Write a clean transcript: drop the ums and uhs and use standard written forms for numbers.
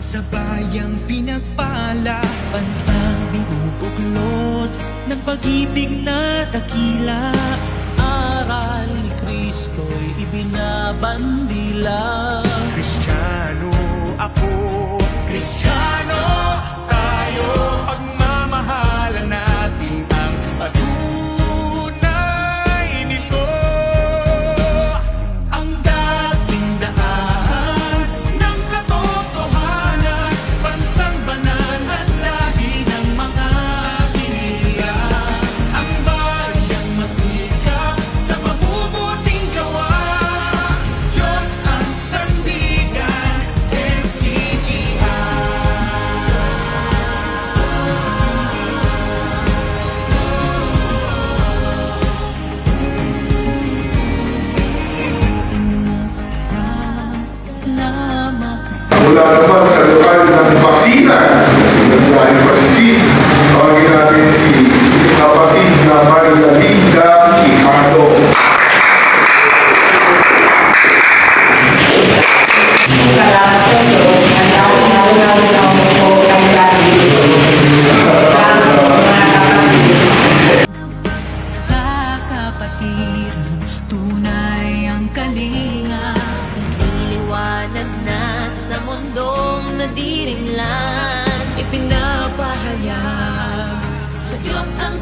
sa bayang pinagpala, bansang binubuklod ng pag-ibig na dakila. Aral ni Kristo'y ibinabandila. Kristiyano ako, Kristiyano tayo, pagmamahalan natin ang patunay nito. Ang dating daan ng katotohanan, bansang banal at lagi ng mga hinihiyan. Ang bayang masikap sa mabubuting gawa, Diyos ang sandigan, NCGI. Anong sarap na magkasama. Mula naman sa lokal ng Basilan, dahil pa si Cheese, tawagin natin si kapatid na Maria Linda Quijano. Salamat sa Diyos na naunawin ako po ng lagi. Salamat po mga kapatid. Sa kapatiran, tunay ang kalinga. Iliwanag na sa mundong nadiringlan. Ipinapahayag sa Diyos ang